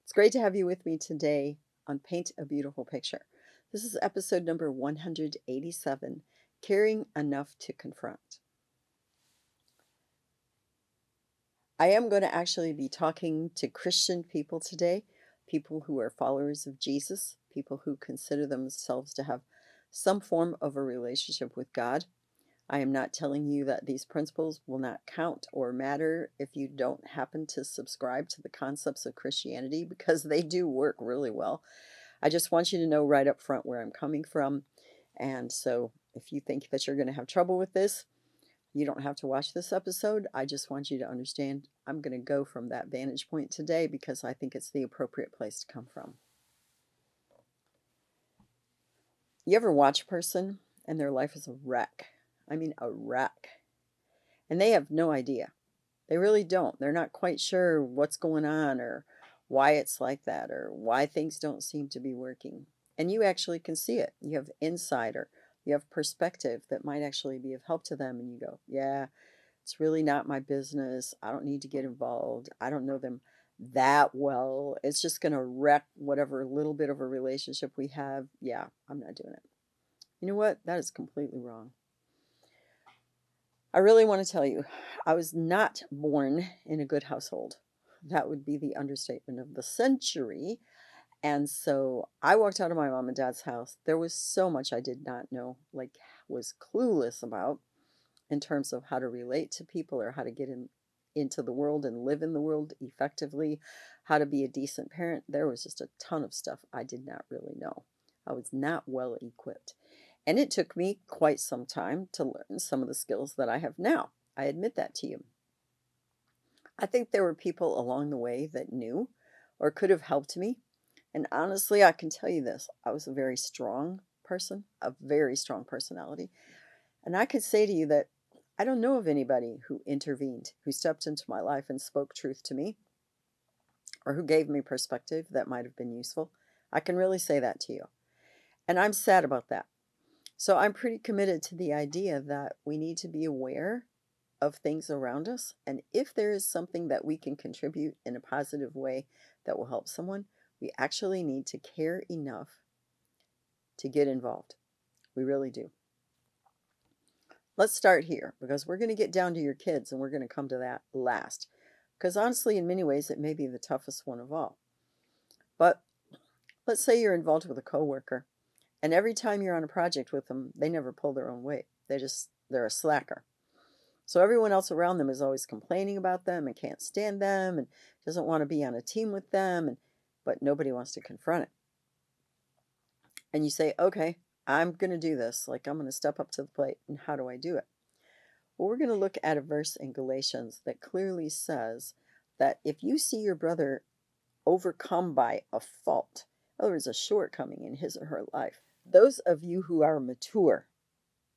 It's great to have you with me today on Paint a Beautiful Picture. This is episode number 187, Caring Enough to Confront. I am going to actually be talking to Christian people today, people who are followers of Jesus, people who consider themselves to have some form of a relationship with God. I am not telling you that these principles will not count or matter if you don't happen to subscribe to the concepts of Christianity, because they do work really well. I just want you to know right up front where I'm coming from. And so if you think that you're going to have trouble with this, you don't have to watch this episode. I just want you to understand I'm going to go from that vantage point today because I think it's the appropriate place to come from. You ever watch a person and their life is a wreck? I mean, a wreck. And they have no idea. They really don't. They're not quite sure what's going on or why it's like that or why things don't seem to be working. And you actually can see it. You have insight or you have perspective that might actually be of help to them. And you go, yeah, it's really not my business. I don't need to get involved. I don't know them that well. It's just going to wreck whatever little bit of a relationship we have. Yeah, I'm not doing it. You know what? That is completely wrong. I really want to tell you, I was not born in a good household. That would be the understatement of the century. And so I walked out of my mom and dad's house. There was so much I did not know, like was clueless about in terms of how to relate to people or how to get into the world and live in the world effectively, how to be a decent parent. There was just a ton of stuff I did not really know. I was not well equipped. And it took me quite some time to learn some of the skills that I have now. I admit that to you. I think there were people along the way that knew or could have helped me. And honestly, I can tell you this, I was a very strong person, a very strong personality. And I could say to you that I don't know of anybody who intervened, who stepped into my life and spoke truth to me, or who gave me perspective that might have been useful. I can really say that to you. And I'm sad about that. So I'm pretty committed to the idea that we need to be aware of things around us. And if there is something that we can contribute in a positive way that will help someone, we actually need to care enough to get involved. We really do. Let's start here because we're going to get down to your kids and we're going to come to that last. Because honestly, in many ways, it may be the toughest one of all. But let's say you're involved with a coworker, and every time you're on a project with them, they never pull their own weight. They're a slacker. So everyone else around them is always complaining about them and can't stand them and doesn't want to be on a team with them, but nobody wants to confront it. And you say, okay, I'm going to do this. Like, I'm going to step up to the plate. And how do I do it? Well, we're going to look at a verse in Galatians that clearly says that if you see your brother overcome by a fault, in other words, a shortcoming in his or her life, those of you who are mature,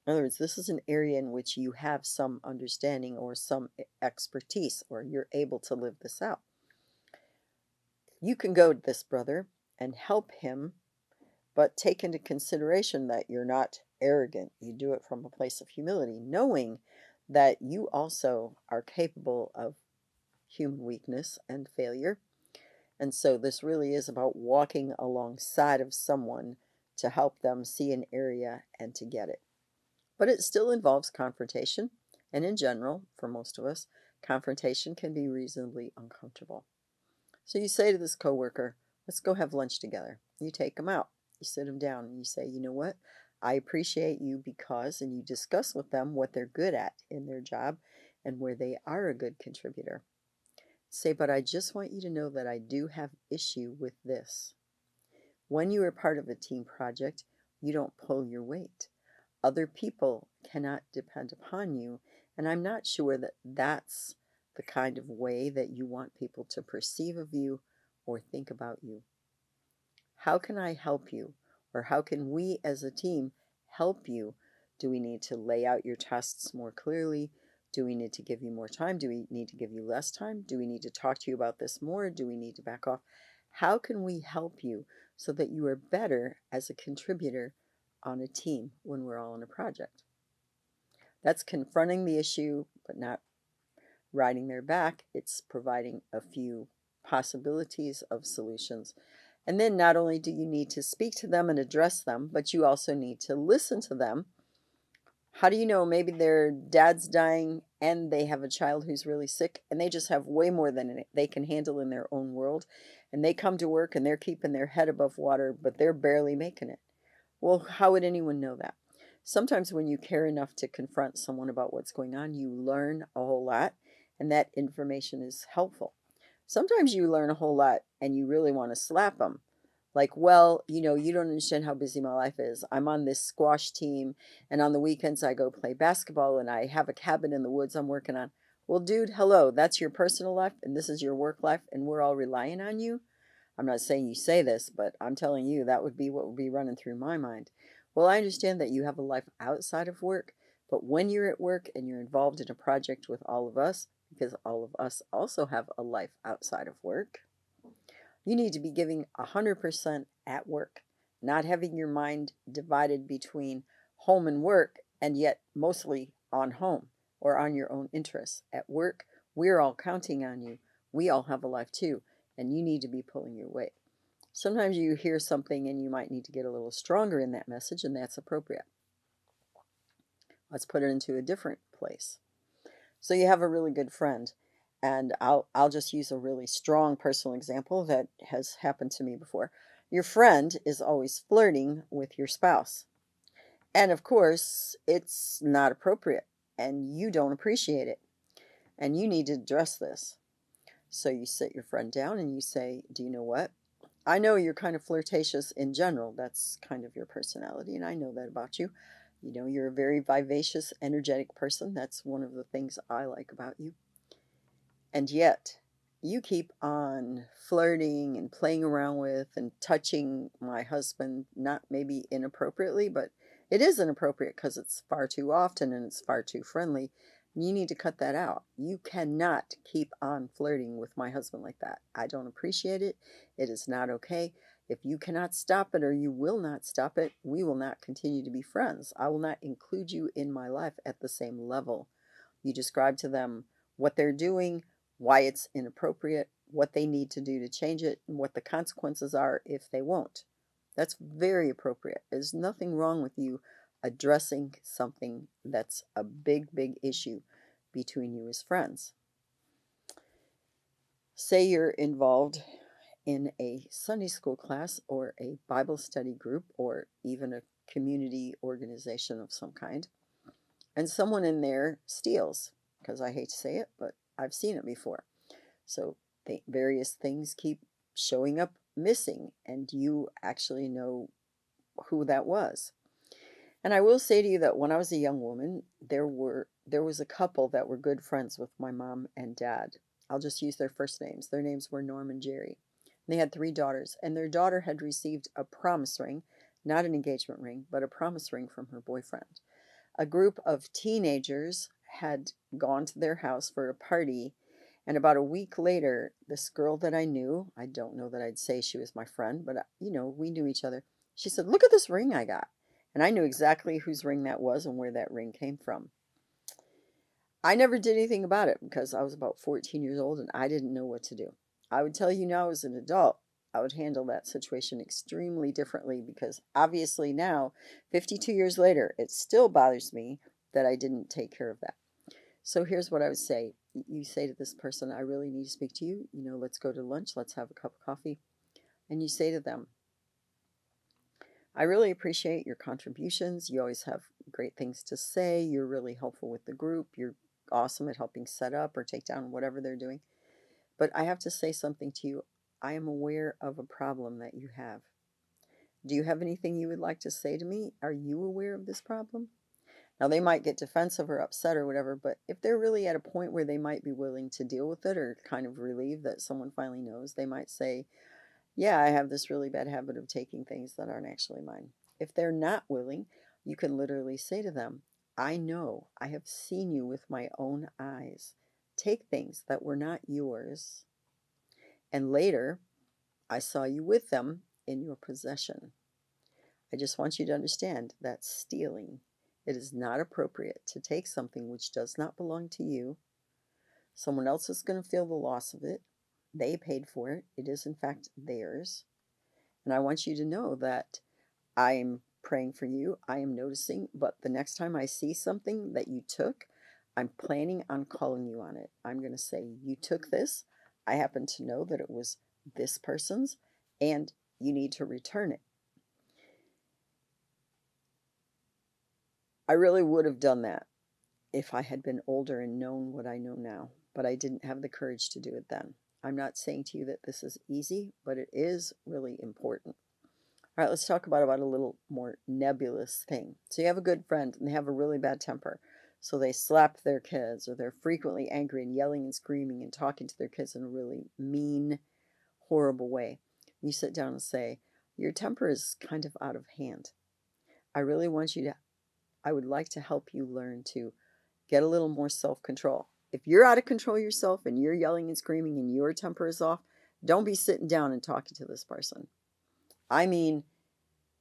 in other words, this is an area in which you have some understanding or some expertise, or you're able to live this out. You can go to this brother and help him, but take into consideration that you're not arrogant. You do it from a place of humility, knowing that you also are capable of human weakness and failure. And so this really is about walking alongside of someone to help them see an area and to get it. But it still involves confrontation. And in general, for most of us, confrontation can be reasonably uncomfortable. So you say to this coworker, let's go have lunch together. You take them out. You sit them down and you say, you know what? I appreciate you because, and you discuss with them what they're good at in their job and where they are a good contributor. Say, but I just want you to know that I do have issue with this. When you are part of a team project, you don't pull your weight. Other people cannot depend upon you, and I'm not sure that that's the kind of way that you want people to perceive of you or think about you. How can I help you? Or how can we as a team help you? Do we need to lay out your tasks more clearly? Do we need to give you more time? Do we need to give you less time? Do we need to talk to you about this more? Do we need to back off? How can we help you so that you are better as a contributor on a team when we're all on a project? That's confronting the issue, but not riding their back. It's providing a few possibilities of solutions. And then not only do you need to speak to them and address them, but you also need to listen to them. How do you know maybe their dad's dying and they have a child who's really sick and they just have way more than they can handle in their own world? And they come to work and they're keeping their head above water, but they're barely making it. Well, how would anyone know that? Sometimes when you care enough to confront someone about what's going on, you learn a whole lot, and that information is helpful. Sometimes you learn a whole lot and you really want to slap them. Like, well, you don't understand how busy my life is. I'm on this squash team, and on the weekends I go play basketball, and I have a cabin in the woods I'm working on. Well, dude, hello, that's your personal life, and this is your work life, and we're all relying on you. I'm not saying you say this, but I'm telling you that would be what would be running through my mind. Well, I understand that you have a life outside of work, but when you're at work and you're involved in a project with all of us, because all of us also have a life outside of work, you need to be giving 100% at work, not having your mind divided between home and work and yet mostly on home or on your own interests. At work, we're all counting on you. We all have a life too, and you need to be pulling your weight. Sometimes you hear something and you might need to get a little stronger in that message, and that's appropriate. Let's put it into a different place. So you have a really good friend, and I'll just use a really strong personal example that has happened to me before. Your friend is always flirting with your spouse. And of course, it's not appropriate, and you don't appreciate it. And you need to address this. So you sit your friend down and you say, "Do you know what? I know you're kind of flirtatious in general. That's kind of your personality, and I know that about you. You're a very vivacious, energetic person. That's one of the things I like about you. And yet, you keep on flirting and playing around with and touching my husband, not maybe inappropriately, but it is inappropriate because it's far too often and it's far too friendly. You need to cut that out. You cannot keep on flirting with my husband like that. I don't appreciate it. It is not okay. If you cannot stop it or you will not stop it, we will not continue to be friends. I will not include you in my life at the same level. You describe to them what they're doing, why it's inappropriate, what they need to do to change it, and what the consequences are if they won't. That's very appropriate. There's nothing wrong with you addressing something that's a big, big issue between you as friends. Say you're involved in a Sunday school class or a Bible study group or even a community organization of some kind, and someone in there steals, because I hate to say it, but I've seen it before. So various things keep showing up missing, and you actually know who that was. And I will say to you that when I was a young woman, there was a couple that were good friends with my mom and dad. I'll just use their first names. Their names were Norm and Jerry. And they had 3 daughters, and their daughter had received a promise ring, not an engagement ring, but a promise ring from her boyfriend. A group of teenagers had gone to their house for a party, and about a week later, this girl that I knew, I don't know that I'd say she was my friend, but we knew each other. She said, "Look at this ring I got." And I knew exactly whose ring that was and where that ring came from. I never did anything about it because I was about 14 years old and I didn't know what to do. I would tell you now as an adult, I would handle that situation extremely differently because obviously now, 52 years later, it still bothers me that I didn't take care of that. So here's what I would say. You say to this person, "I really need to speak to you. Let's go to lunch. Let's have a cup of coffee." And you say to them, "I really appreciate your contributions. You always have great things to say. You're really helpful with the group. You're awesome at helping set up or take down whatever they're doing. But I have to say something to you. I am aware of a problem that you have. Do you have anything you would like to say to me? Are you aware of this problem?" Now, they might get defensive or upset or whatever, but if they're really at a point where they might be willing to deal with it or kind of relieved that someone finally knows, they might say, "Yeah, I have this really bad habit of taking things that aren't actually mine." If they're not willing, you can literally say to them, "I know, I have seen you with my own eyes take things that were not yours, and later I saw you with them in your possession. I just want you to understand that's stealing. It is not appropriate to take something which does not belong to you. Someone else is going to feel the loss of it. They paid for it. It is, in fact, theirs. And I want you to know that I'm praying for you. I am noticing, but the next time I see something that you took, I'm planning on calling you on it. I'm going to say, you took this. I happen to know that it was this person's, and you need to return it. I really would have done that if I had been older and known what I know now, but I didn't have the courage to do it then. I'm not saying to you that this is easy, but it is really important. All right, let's talk about a little more nebulous thing. So you have a good friend and they have a really bad temper. So they slap their kids, or they're frequently angry and yelling and screaming and talking to their kids in a really mean, horrible way. You sit down and say, your temper is kind of out of hand. I really want you to, I would like to help you learn to get a little more self-control. If you're out of control yourself and you're yelling and screaming and your temper is off, don't be sitting down and talking to this person. I mean,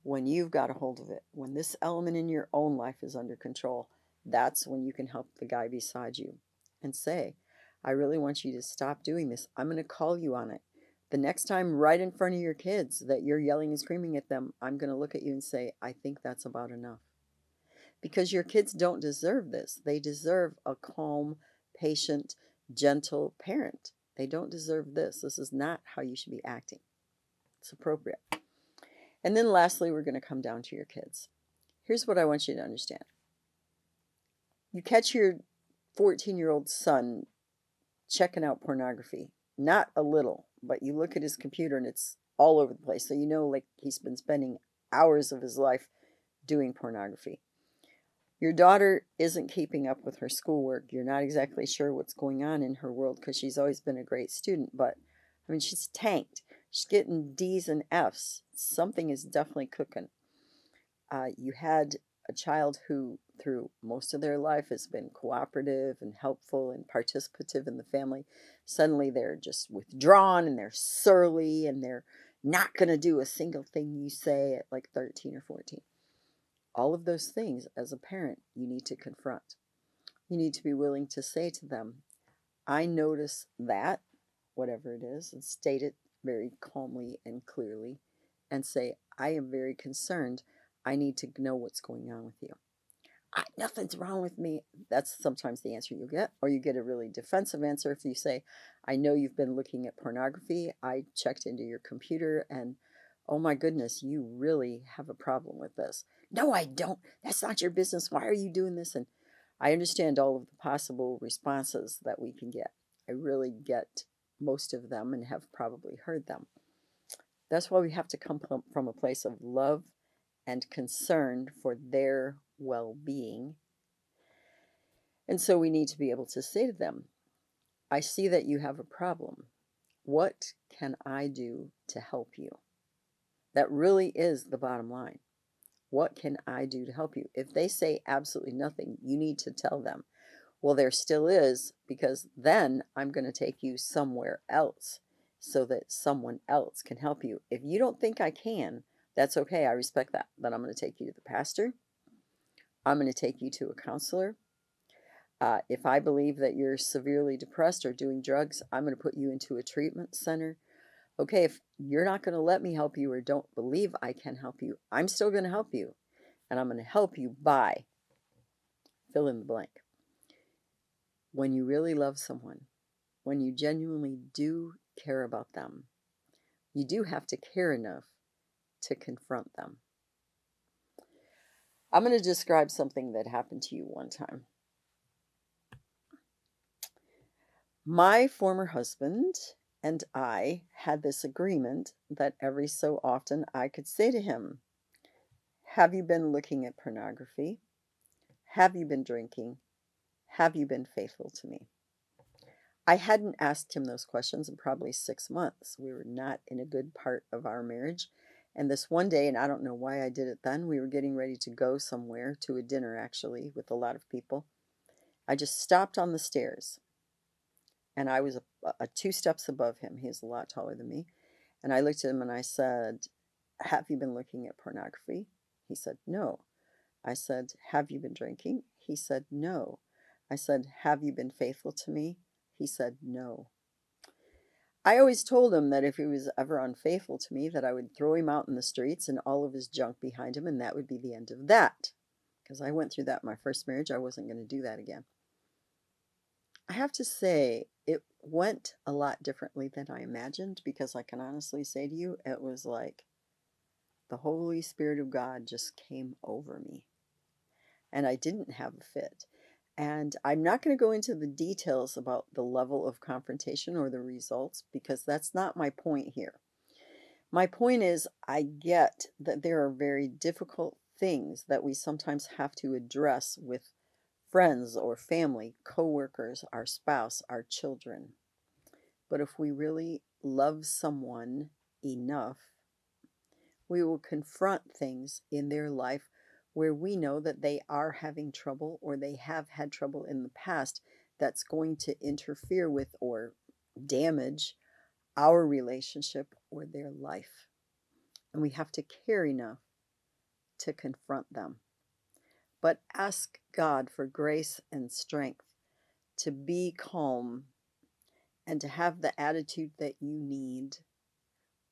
when you've got a hold of it, when this element in your own life is under control, that's when you can help the guy beside you and say, I really want you to stop doing this. I'm going to call you on it. The next time right in front of your kids that you're yelling and screaming at them, I'm going to look at you and say, I think that's about enough. Because your kids don't deserve this. They deserve a calm, patient, gentle parent. They don't deserve this. This is not how you should be acting. It's appropriate. And then lastly, we're going to come down to your kids. Here's what I want you to understand. You catch your 14-year-old son checking out pornography. Not a little, but you look at his computer and it's all over the place. So you know, like, he's been spending hours of his life doing pornography. Your daughter isn't keeping up with her schoolwork. You're not exactly sure what's going on in her world because she's always been a great student. But, I mean, she's tanked. She's getting D's and F's. Something is definitely cooking. You had a child who, through most of their life, has been cooperative and helpful and participative in the family. Suddenly they're just withdrawn and they're surly and they're not going to do a single thing you say at like 13 or 14. All of those things, as a parent, you need to confront. You need to be willing to say to them, I notice that, whatever it is, and state it very calmly and clearly, and say, I am very concerned. I need to know what's going on with you. Nothing's wrong with me. That's sometimes the answer you get. Or you get a really defensive answer if you say, I know you've been looking at pornography. I checked into your computer and oh my goodness, you really have a problem with this. No, I don't. That's not your business. Why are you doing this? And I understand all of the possible responses that we can get. I really get most of them and have probably heard them. That's why we have to come from a place of love and concern for their well-being. And so we need to be able to say to them, I see that you have a problem. What can I do to help you? That really is the bottom line. What can I do to help you? If they say absolutely nothing, you need to tell them, well, there still is, because then I'm going to take you somewhere else so that someone else can help you. If you don't think I can, that's okay. I respect that. Then I'm going to take you to the pastor. I'm going to take you to a counselor. If I believe that you're severely depressed or doing drugs, I'm going to put you into a treatment center. Okay, if you're not going to let me help you or don't believe I can help you, I'm still going to help you. And I'm going to help you by fill in the blank. When you really love someone, when you genuinely do care about them, you do have to care enough to confront them. I'm going to describe something that happened to you one time. My former husband and I had this agreement that every so often I could say to him, have you been looking at pornography? Have you been drinking? Have you been faithful to me? I hadn't asked him those questions in probably 6 months. We were not in a good part of our marriage. And this one day, and I don't know why I did it then, we were getting ready to go somewhere, to a dinner actually, with a lot of people. I just stopped on the stairs. And I was a 2 steps above him. He was a lot taller than me. And I looked at him and I said, have you been looking at pornography? He said, no. I said, have you been drinking? He said, no. I said, have you been faithful to me? He said, no. I always told him that if he was ever unfaithful to me, that I would throw him out in the streets and all of his junk behind him, and that would be the end of that. Because I went through that in my first marriage. I wasn't going to do that again. I have to say, it went a lot differently than I imagined because I can honestly say to you, it was like the Holy Spirit of God just came over me and I didn't have a fit. And I'm not going to go into the details about the level of confrontation or the results because that's not my point here. My point is, I get that there are very difficult things that we sometimes have to address with friends or family, coworkers, our spouse, our children. But if we really love someone enough, we will confront things in their life where we know that they are having trouble or they have had trouble in the past that's going to interfere with or damage our relationship or their life. And we have to care enough to confront them. But ask God for grace and strength to be calm and to have the attitude that you need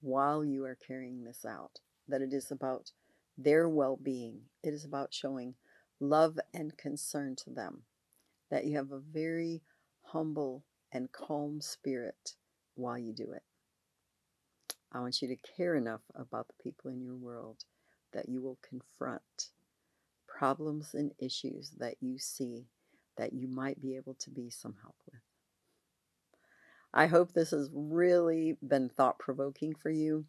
while you are carrying this out. That it is about their well being, it is about showing love and concern to them, that you have a very humble and calm spirit while you do it. I want you to care enough about the people in your world that you will confront problems and issues that you see that you might be able to be some help with. I hope this has really been thought provoking for you.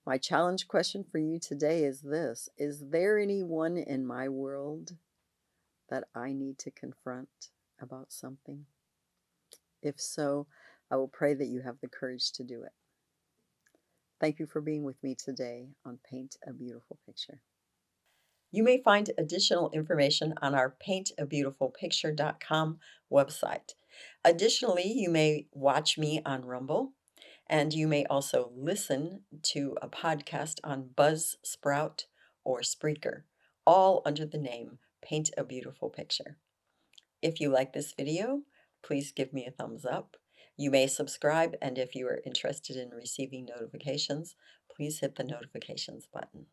My challenge question for you today is this: is there anyone in my world that I need to confront about something? If so, I will pray that you have the courage to do it. Thank you for being with me today on Paint a Beautiful Picture. You may find additional information on our paintabeautifulpicture.com website. Additionally, you may watch me on Rumble, and you may also listen to a podcast on Buzzsprout or Spreaker, all under the name Paint a Beautiful Picture. If you like this video, please give me a thumbs up. You may subscribe, and if you are interested in receiving notifications, please hit the notifications button.